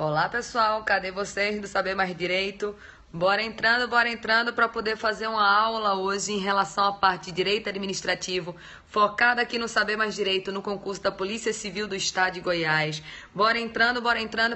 Olá pessoal, cadê vocês do Saber Mais Direito? Bora entrando para poder fazer uma aula hoje em relação à parte de direito administrativo, focada aqui no Saber Mais Direito, no concurso da Polícia Civil do Estado de Goiás. Bora entrando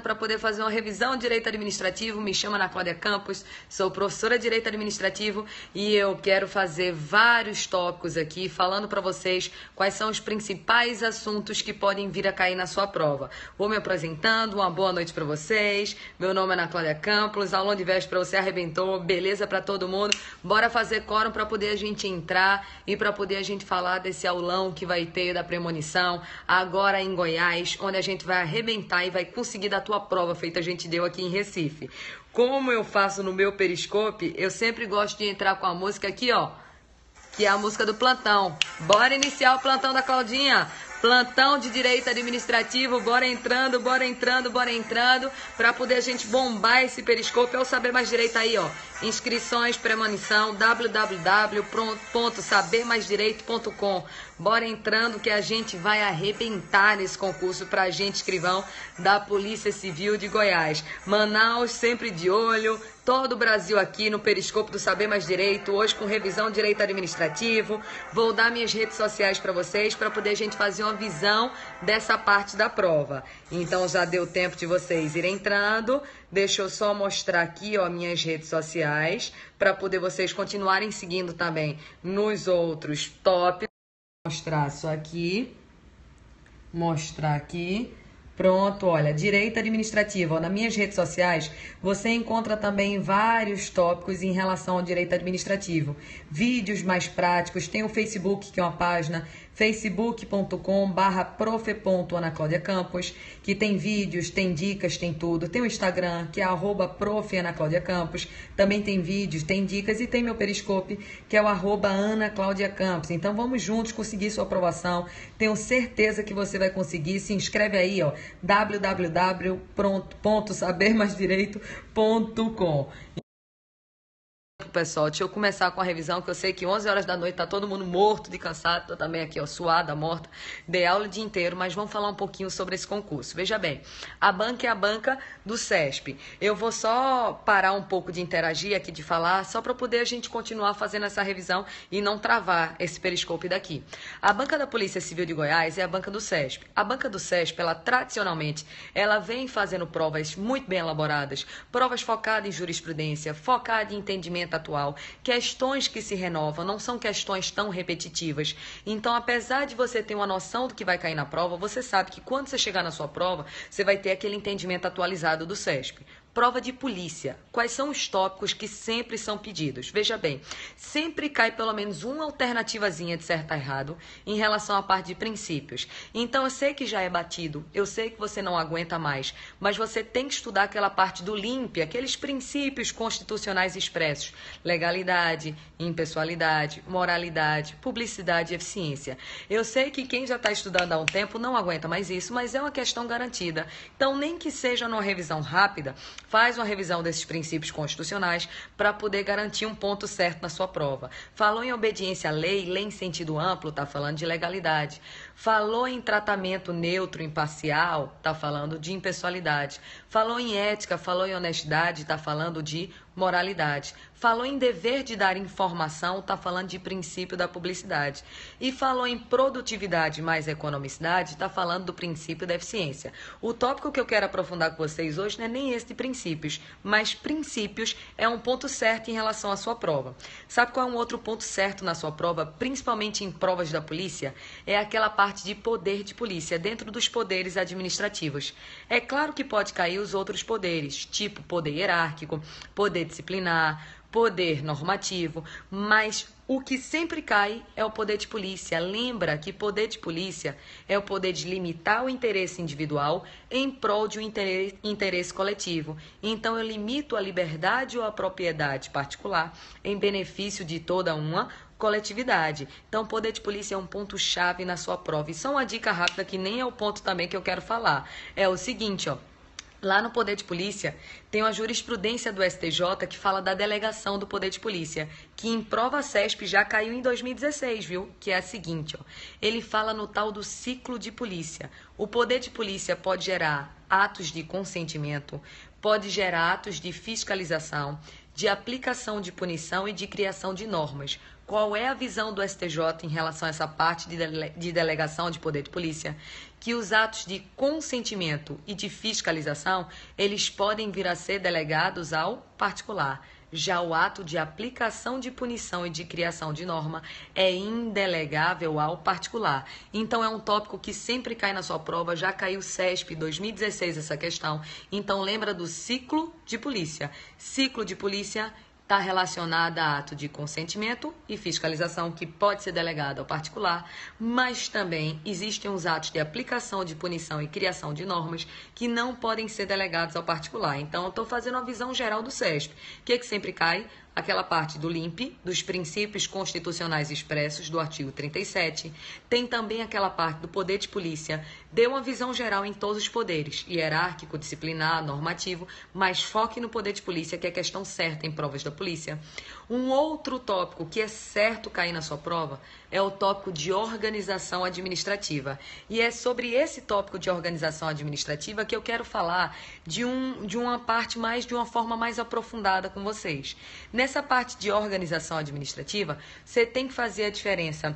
para poder fazer uma revisão de direito administrativo. Me chamo Ana Cláudia Campos, sou professora de direito administrativo e eu quero fazer vários tópicos aqui, falando para vocês quais são os principais assuntos que podem vir a cair na sua prova. Vou me apresentando, uma boa noite para vocês. Meu nome é Ana Cláudia Campos, aulão de véspera para você. Arrebentou, beleza para todo mundo. Bora fazer quórum para poder a gente entrar e para poder a gente falar desse aulão que vai ter da premonição agora em Goiás, onde a gente vai arrebentar e vai conseguir dar tua prova feita a gente deu aqui em Recife. Como eu faço no meu Periscope, eu sempre gosto de entrar com a música aqui, ó, que é a música do plantão. Bora iniciar o plantão da Claudinha. Plantão de direito administrativo, bora entrando, para poder a gente bombar esse Periscope. É o Saber Mais Direito aí, ó. Inscrições, premonição, www.sabermaisdireito.com. Bora entrando que a gente vai arrebentar nesse concurso pra gente, escrivão da Polícia Civil de Goiás. Manaus sempre de olho, todo o Brasil aqui no Periscope do Saber Mais Direito, hoje com revisão de direito administrativo. Vou dar minhas redes sociais para vocês, para poder a gente fazer uma visão dessa parte da prova. Então já deu tempo de vocês irem entrando. Deixa eu só mostrar aqui, ó, minhas redes sociais, para poder vocês continuarem seguindo também nos outros tópicos. Mostrar aqui. Pronto, olha, direito administrativo. Ó, nas minhas redes sociais, você encontra também vários tópicos em relação ao direito administrativo. Vídeos mais práticos, tem o Facebook, que é uma página, facebook.com/prof.anaclaudiacampos, que tem vídeos, tem dicas, tem tudo. Tem o Instagram, que é @prof.anaclaudiacampos, também tem vídeos, tem dicas, e tem meu Periscope, que é o @anaclaudiacampos. Então vamos juntos conseguir sua aprovação. Tenho certeza que você vai conseguir. Se inscreve aí, ó, www.sabermaisdireito.com. Pessoal, deixa eu começar com a revisão, que eu sei que 11 horas da noite tá todo mundo morto de cansado, tô também aqui, ó, suada, morta, dei aula o dia inteiro, mas vamos falar um pouquinho sobre esse concurso. Veja bem, a banca é a banca do CESP. Eu vou só parar um pouco de interagir aqui, de falar, só para poder a gente continuar fazendo essa revisão e não travar esse Periscope daqui. A banca da Polícia Civil de Goiás é a banca do CESP. A banca do CESP, ela tradicionalmente, ela vem fazendo provas muito bem elaboradas, provas focadas em jurisprudência, focadas em entendimento atual, questões que se renovam, não são questões tão repetitivas. Então, apesar de você ter uma noção do que vai cair na prova, você sabe que quando você chegar na sua prova, você vai ter aquele entendimento atualizado do CESP. Prova de polícia. Quais são os tópicos que sempre são pedidos? Veja bem, sempre cai pelo menos uma alternativazinha de certo a errado em relação à parte de princípios. Então, eu sei que já é batido, eu sei que você não aguenta mais, mas você tem que estudar aquela parte do LIMP, aqueles princípios constitucionais expressos: legalidade, impessoalidade, moralidade, publicidade e eficiência. Eu sei que quem já está estudando há um tempo não aguenta mais isso, mas é uma questão garantida. Então, nem que seja numa revisão rápida, faz uma revisão desses princípios constitucionais para poder garantir um ponto certo na sua prova. Falou em obediência à lei, lei em sentido amplo, está falando de legalidade. Falou em tratamento neutro, imparcial, está falando de impessoalidade. Falou em ética, falou em honestidade, está falando de moralidade. Falou em dever de dar informação, está falando de princípio da publicidade. E falou em produtividade mais economicidade, está falando do princípio da eficiência. O tópico que eu quero aprofundar com vocês hoje não é nem esse de princípios, mas princípios é um ponto certo em relação à sua prova. Sabe qual é um outro ponto certo na sua prova, principalmente em provas da polícia? É aquela parte de poder de polícia, dentro dos poderes administrativos. É claro que pode cair os outros poderes, tipo poder hierárquico, poder disciplinar, poder normativo, mas o que sempre cai é o poder de polícia. Lembra que poder de polícia é o poder de limitar o interesse individual em prol de um interesse coletivo. Então, eu limito a liberdade ou a propriedade particular em benefício de toda uma coletividade. Então, poder de polícia é um ponto-chave na sua prova. E só uma dica rápida, que nem é o ponto também que eu quero falar. É o seguinte, ó. Lá no Poder de Polícia, tem uma jurisprudência do STJ que fala da delegação do Poder de Polícia, que em prova CESP já caiu em 2016, viu? Que é a seguinte, ó. Ele fala no tal do ciclo de polícia. O Poder de Polícia pode gerar atos de consentimento, pode gerar atos de fiscalização, de aplicação de punição e de criação de normas. Qual é a visão do STJ em relação a essa parte de delegação de poder de polícia? Que os atos de consentimento e de fiscalização, eles podem vir a ser delegados ao particular. Já o ato de aplicação de punição e de criação de norma é indelegável ao particular. Então, é um tópico que sempre cai na sua prova, já caiu CESP 2016 essa questão. Então, lembra do ciclo de polícia. Ciclo de polícia está relacionada a ato de consentimento e fiscalização, que pode ser delegado ao particular, mas também existem os atos de aplicação de punição e criação de normas que não podem ser delegados ao particular. Então, eu estou fazendo uma visão geral do CESP. O que sempre cai? Aquela parte do LIMP, dos princípios constitucionais expressos do artigo 37. Tem também aquela parte do poder de polícia. Deu uma visão geral em todos os poderes, hierárquico, disciplinar, normativo, mas foque no poder de polícia, que é questão certa em provas da polícia. Um outro tópico que é certo cair na sua prova é o tópico de organização administrativa. E é sobre esse tópico de organização administrativa que eu quero falar de uma parte mais, de uma forma mais aprofundada com vocês. Nessa parte de organização administrativa, você tem que fazer a diferença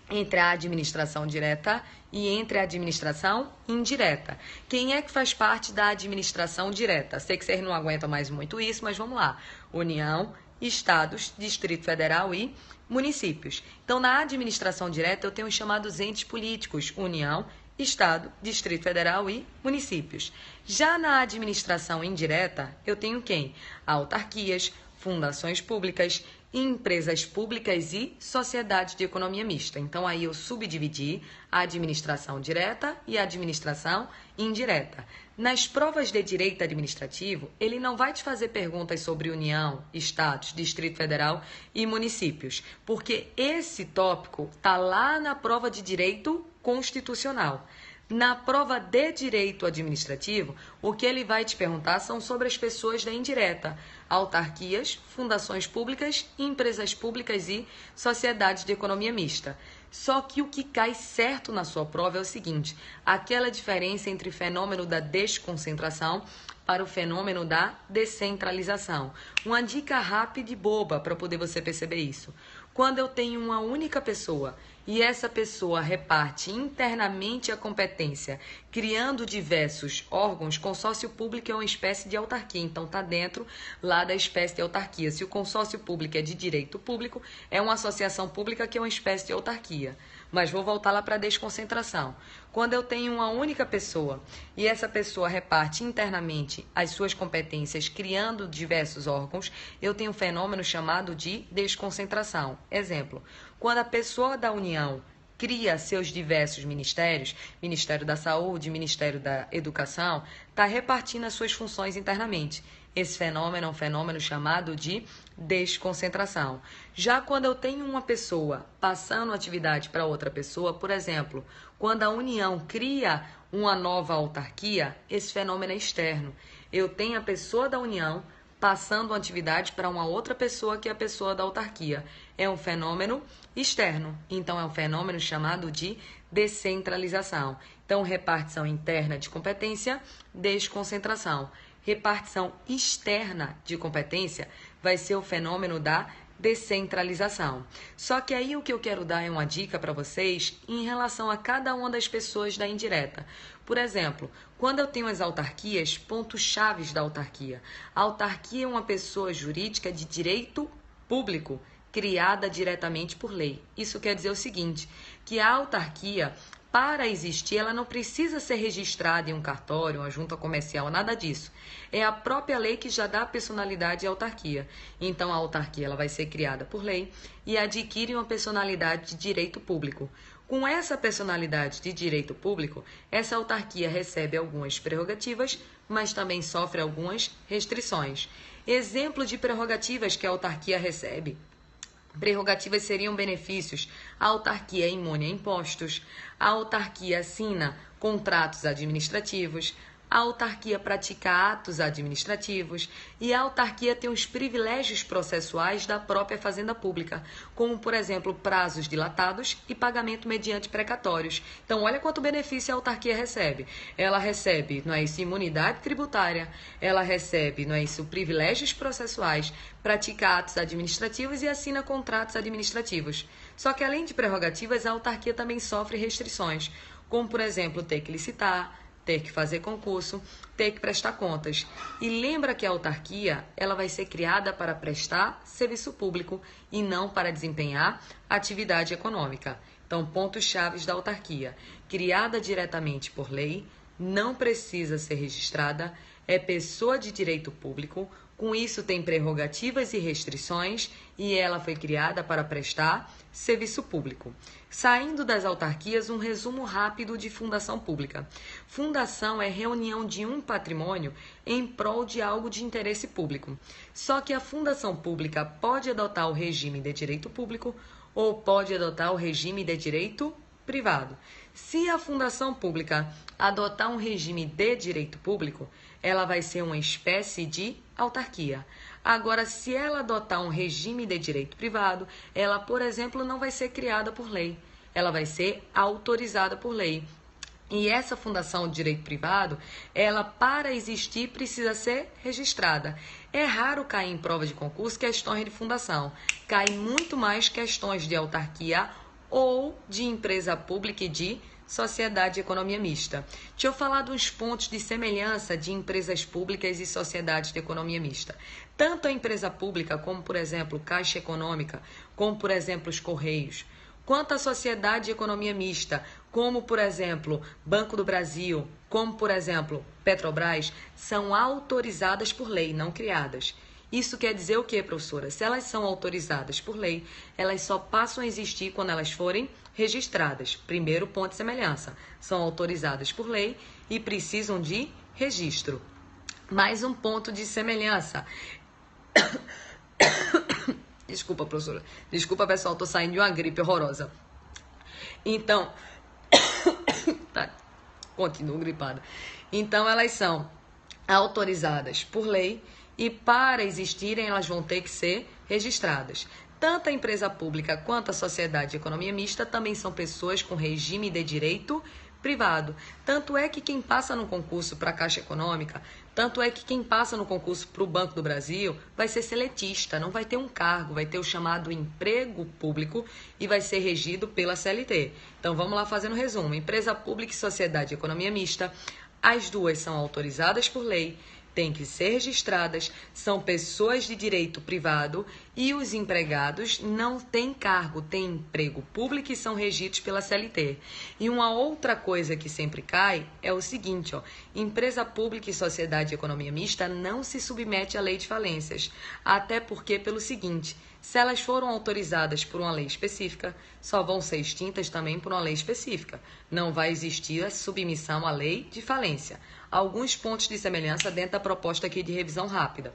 entre a administração direta e entre a administração indireta. Quem é que faz parte da administração direta? Sei que vocês não aguentam mais muito isso, mas vamos lá. União, Estados, Distrito Federal e municípios. Então, na administração direta, eu tenho os chamados entes políticos, União, Estado, Distrito Federal e municípios. Já na administração indireta, eu tenho quem? Autarquias, fundações públicas, empresas públicas e sociedades de economia mista. Então, aí eu subdividi a administração direta e a administração indireta. Nas provas de direito administrativo, ele não vai te fazer perguntas sobre União, Estados, Distrito Federal e municípios, porque esse tópico está lá na prova de direito constitucional. Na prova de direito administrativo, o que ele vai te perguntar são sobre as pessoas da indireta, autarquias, fundações públicas, empresas públicas e sociedades de economia mista. Só que o que cai certo na sua prova é o seguinte, aquela diferença entre o fenômeno da desconcentração para o fenômeno da descentralização. Uma dica rápida e boba para poder você perceber isso. Quando eu tenho uma única pessoa e essa pessoa reparte internamente a competência, criando diversos órgãos, consórcio público é uma espécie de autarquia, então está dentro lá da espécie de autarquia. Se o consórcio público é de direito público, é uma associação pública que é uma espécie de autarquia. Mas vou voltar lá para a desconcentração. Quando eu tenho uma única pessoa e essa pessoa reparte internamente as suas competências, criando diversos órgãos, eu tenho um fenômeno chamado de desconcentração. Exemplo, quando a pessoa da União cria seus diversos ministérios, Ministério da Saúde, Ministério da Educação, está repartindo as suas funções internamente. Esse fenômeno é um fenômeno chamado de desconcentração. Já quando eu tenho uma pessoa passando atividade para outra pessoa, por exemplo, quando a União cria uma nova autarquia, esse fenômeno é externo. Eu tenho a pessoa da União passando uma atividade para uma outra pessoa que é a pessoa da autarquia. É um fenômeno externo. Então, é um fenômeno chamado de descentralização. Então, repartição interna de competência, desconcentração. Repartição externa de competência vai ser o fenômeno da descentralização. Só que aí o que eu quero dar é uma dica para vocês em relação a cada uma das pessoas da indireta. Por exemplo, quando eu tenho as autarquias, pontos chaves da autarquia. A autarquia é uma pessoa jurídica de direito público, criada diretamente por lei. Isso quer dizer o seguinte, que a autarquia, para existir, ela não precisa ser registrada em um cartório, uma junta comercial, nada disso. É a própria lei que já dá personalidade à autarquia. Então, a autarquia ela vai ser criada por lei e adquire uma personalidade de direito público. Com essa personalidade de direito público, essa autarquia recebe algumas prerrogativas, mas também sofre algumas restrições. Exemplo de prerrogativas que a autarquia recebe. Prerrogativas seriam benefícios. A autarquia é imune a impostos, a autarquia assina contratos administrativos, A autarquia pratica atos administrativos e a autarquia tem os privilégios processuais da própria fazenda pública, como, por exemplo, prazos dilatados e pagamento mediante precatórios. Então, olha quanto benefício a autarquia recebe. Ela recebe, não é isso, imunidade tributária, ela recebe, não é isso, privilégios processuais, pratica atos administrativos e assina contratos administrativos. Só que, além de prerrogativas, a autarquia também sofre restrições, como, por exemplo, ter que licitar, ter que fazer concurso, ter que prestar contas. E lembra que a autarquia ela vai ser criada para prestar serviço público e não para desempenhar atividade econômica. Então, pontos chaves da autarquia. Criada diretamente por lei, não precisa ser registrada, é pessoa de direito público, com isso tem prerrogativas e restrições e ela foi criada para prestar serviço público. Saindo das autarquias, um resumo rápido de fundação pública. Fundação é reunião de um patrimônio em prol de algo de interesse público. Só que a fundação pública pode adotar o regime de direito público ou pode adotar o regime de direito privado. Se a fundação pública adotar um regime de direito público, ela vai ser uma espécie de autarquia. Agora, se ela adotar um regime de direito privado, ela, por exemplo, não vai ser criada por lei. Ela vai ser autorizada por lei. E essa fundação de direito privado, ela, para existir, precisa ser registrada. É raro cair em prova de concurso questões de fundação. Cai muito mais questões de autarquia ou de empresa pública e de sociedade de economia mista. Deixa eu falar dos pontos de semelhança de empresas públicas e sociedades de economia mista. Tanto a empresa pública, como, por exemplo, Caixa Econômica, como, por exemplo, os Correios, quanto a sociedade de economia mista, como, por exemplo, Banco do Brasil, como, por exemplo, Petrobras, são autorizadas por lei, não criadas. Isso quer dizer o quê, professora? Se elas são autorizadas por lei, elas só passam a existir quando elas forem registradas. Primeiro ponto de semelhança. São autorizadas por lei e precisam de registro. Mais um ponto de semelhança. Desculpa, professora. Desculpa, pessoal, tô saindo de uma gripe horrorosa. Então, tá, continuo gripada. Então, elas são autorizadas por lei e para existirem elas vão ter que ser registradas. Tanto a empresa pública quanto a sociedade de economia mista também são pessoas com regime de direito privado. Tanto é que quem passa no concurso para a Caixa Econômica, tanto é que quem passa no concurso para o Banco do Brasil vai ser seletista, não vai ter um cargo, vai ter o chamado emprego público e vai ser regido pela CLT. Então vamos lá fazendo um resumo. Empresa pública e sociedade de economia mista, as duas são autorizadas por lei, têm que ser registradas, são pessoas de direito privado e os empregados não têm cargo, têm emprego público e são regidos pela CLT. E uma outra coisa que sempre cai é o seguinte, empresa pública e sociedade de economia mista não se submete à lei de falências, até porque pelo seguinte, se elas foram autorizadas por uma lei específica, só vão ser extintas também por uma lei específica. Não vai existir a submissão à lei de falência. Alguns pontos de semelhança dentro da proposta aqui de revisão rápida.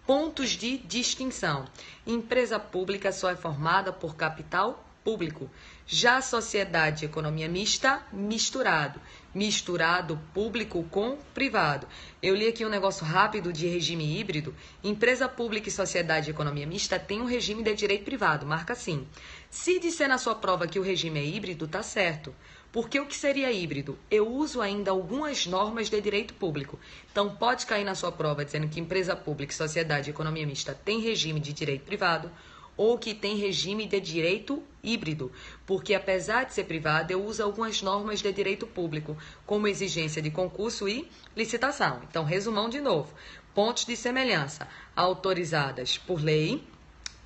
Pontos de distinção. Empresa pública só é formada por capital público. Já a sociedade de economia mista, misturado. Misturado público com privado. Eu li aqui um negócio rápido de regime híbrido. Empresa pública e sociedade de economia mista tem um regime de direito privado, marca assim. Se disser na sua prova que o regime é híbrido, tá certo. Porque o que seria híbrido? Eu uso ainda algumas normas de direito público. Então, pode cair na sua prova dizendo que empresa pública e sociedade de economia mista tem regime de direito privado ou que tem regime de direito híbrido. Porque, apesar de ser privado, eu uso algumas normas de direito público, como exigência de concurso e licitação. Então, resumão de novo. Pontos de semelhança. Autorizadas por lei,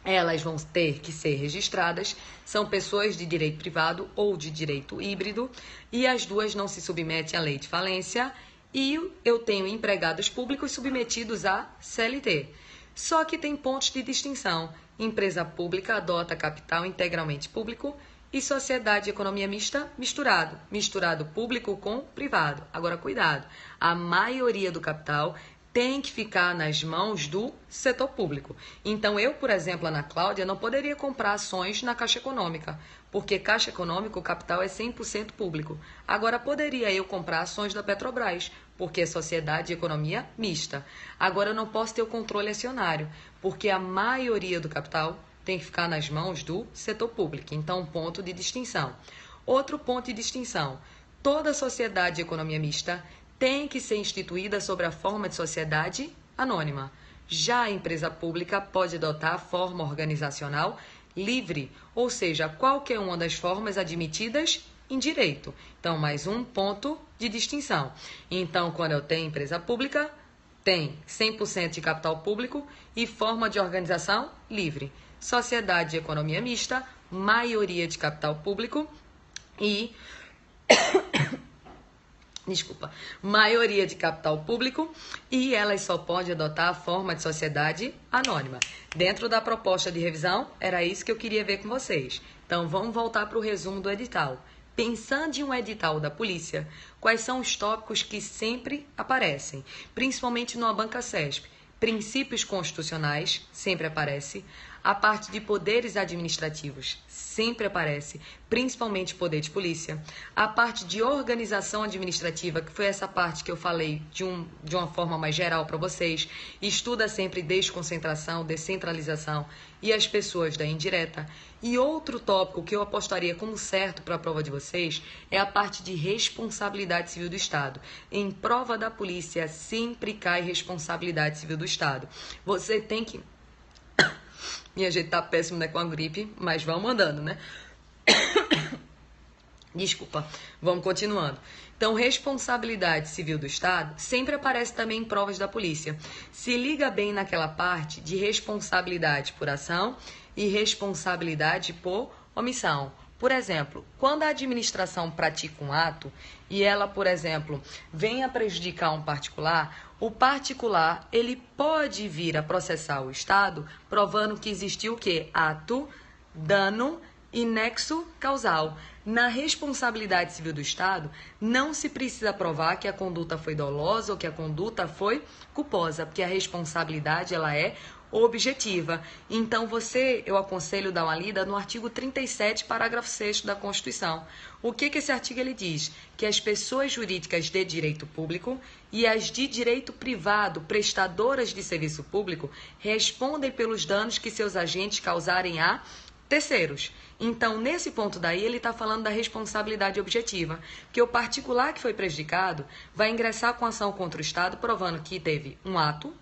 elas vão ter que ser registradas, são pessoas de direito privado ou de direito híbrido, e as duas não se submetem à lei de falência, e eu tenho empregados públicos submetidos à CLT. Só que tem pontos de distinção. Empresa pública adota capital integralmente público e sociedade de economia mista misturado. Misturado público com privado. Agora, cuidado, a maioria do capital tem que ficar nas mãos do setor público. Então, eu, por exemplo, Ana Cláudia, não poderia comprar ações na Caixa Econômica, porque Caixa Econômica, o capital é 100% público. Agora, poderia eu comprar ações da Petrobras, porque é sociedade de economia mista. Agora, eu não posso ter o controle acionário, porque a maioria do capital tem que ficar nas mãos do setor público. Então, um ponto de distinção. Outro ponto de distinção. Toda sociedade de economia mista tem que ser instituída sob a forma de sociedade anônima. Já a empresa pública pode adotar a forma organizacional livre, ou seja, qualquer uma das formas admitidas em direito. Então, mais um ponto de distinção. Então, quando eu tenho empresa pública, tem 100% de capital público e forma de organização livre. Sociedade de economia mista, maioria de capital público e maioria de capital público e elas só podem adotar a forma de sociedade anônima. Dentro da proposta de revisão, era isso que eu queria ver com vocês. Então, vamos voltar para o resumo do edital. Pensando em um edital da polícia, quais são os tópicos que sempre aparecem, principalmente numa banca CESP? Princípios constitucionais, sempre aparece. A parte de poderes administrativos sempre aparece, principalmente poder de polícia. A parte de organização administrativa, que foi essa parte que eu falei de uma forma mais geral para vocês, estuda sempre desconcentração, descentralização e as pessoas da indireta. E outro tópico que eu apostaria como certo para a prova de vocês é a parte de responsabilidade civil do Estado. Em prova da polícia sempre cai responsabilidade civil do Estado. Você tem que... Minha gente tá péssimo, né, com a gripe, mas vamos andando, né? Desculpa, vamos continuando. Então, responsabilidade civil do Estado sempre aparece também em provas da polícia. Se liga bem naquela parte de responsabilidade por ação e responsabilidade por omissão. Por exemplo, quando a administração pratica um ato e ela, por exemplo, venha prejudicar um particular, o particular ele pode vir a processar o Estado provando que existiu o quê? Ato, dano e nexo causal. Na responsabilidade civil do Estado, não se precisa provar que a conduta foi dolosa ou que a conduta foi culposa, porque a responsabilidade ela é objetiva. Então, eu aconselho dar uma lida no artigo 37, parágrafo 6º da Constituição. O que esse artigo ele diz? Que as pessoas jurídicas de direito público e as de direito privado, prestadoras de serviço público, respondem pelos danos que seus agentes causarem a terceiros. Então, nesse ponto daí, ele está falando da responsabilidade objetiva, que o particular que foi prejudicado vai ingressar com ação contra o Estado, provando que teve um ato,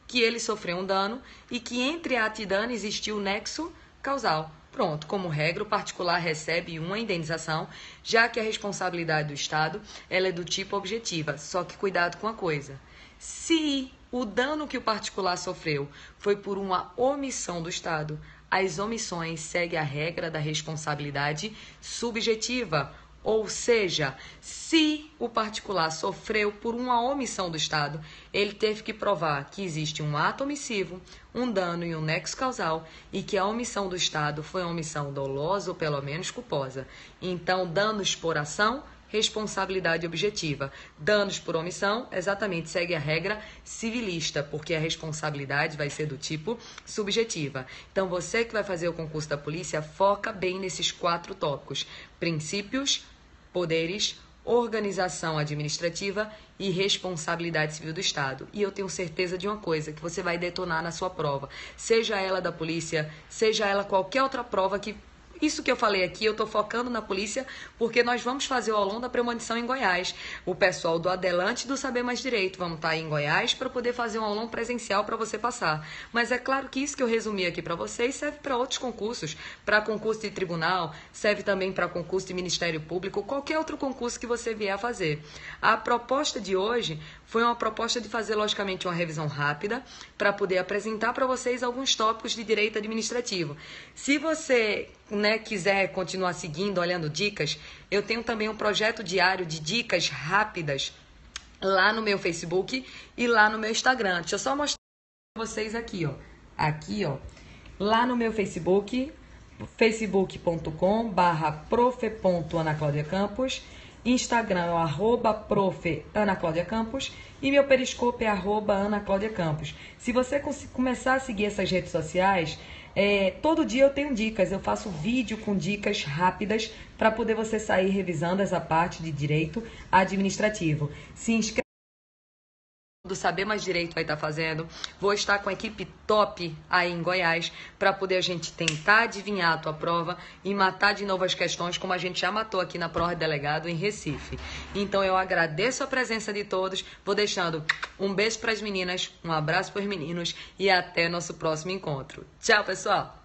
que ele sofreu um dano e que entre ato e dano existiu nexo causal. Pronto, como regra, o particular recebe uma indenização, já que a responsabilidade do Estado ela é do tipo objetiva. Só que cuidado com a coisa. Se o dano que o particular sofreu foi por uma omissão do Estado, as omissões seguem a regra da responsabilidade subjetiva. Ou seja, se o particular sofreu por uma omissão do Estado, ele teve que provar que existe um ato omissivo, um dano e um nexo causal e que a omissão do Estado foi uma omissão dolosa ou pelo menos culposa. Então, danos por ação, responsabilidade objetiva. Danos por omissão, exatamente, segue a regra civilista, porque a responsabilidade vai ser do tipo subjetiva. Então, você que vai fazer o concurso da polícia, foca bem nesses 4 tópicos. Princípios, poderes, organização administrativa e responsabilidade civil do Estado. E eu tenho certeza de uma coisa, que você vai detonar na sua prova. Seja ela da polícia, seja ela qualquer outra prova que... Isso que eu falei aqui, eu estou focando na polícia, porque nós vamos fazer o aulão da premonição em Goiás. O pessoal do Adelante e do Saber Mais Direito vamos estar aí em Goiás para poder fazer um aulão presencial para você passar. Mas é claro que isso que eu resumi aqui para vocês serve para outros concursos, para concurso de tribunal, serve também para concurso de Ministério Público, qualquer outro concurso que você vier a fazer. A proposta de hoje foi uma proposta de fazer, logicamente, uma revisão rápida para poder apresentar para vocês alguns tópicos de direito administrativo. Se você quiser continuar seguindo, olhando dicas, eu tenho também um projeto diário de dicas rápidas lá no meu Facebook e lá no meu Instagram. Deixa eu só mostrar para vocês aqui, ó. Aqui, ó. Lá no meu Facebook, facebook.com/prof.anaclaudiacampos. Instagram é o @prof. Ana Cláudia Campos e meu Periscope é @Ana Cláudia Campos. Se você começar a seguir essas redes sociais, todo dia eu tenho dicas, eu faço vídeo com dicas rápidas para poder você sair revisando essa parte de direito administrativo. Se inscreve do Saber Mais Direito vai estar fazendo. Vou estar com a equipe top aí em Goiás para poder a gente tentar adivinhar a tua prova e matar de novo as questões como a gente já matou aqui na Prova Delegado em Recife. Então eu agradeço a presença de todos, vou deixando um beijo para as meninas, um abraço para os meninos e até nosso próximo encontro. Tchau, pessoal!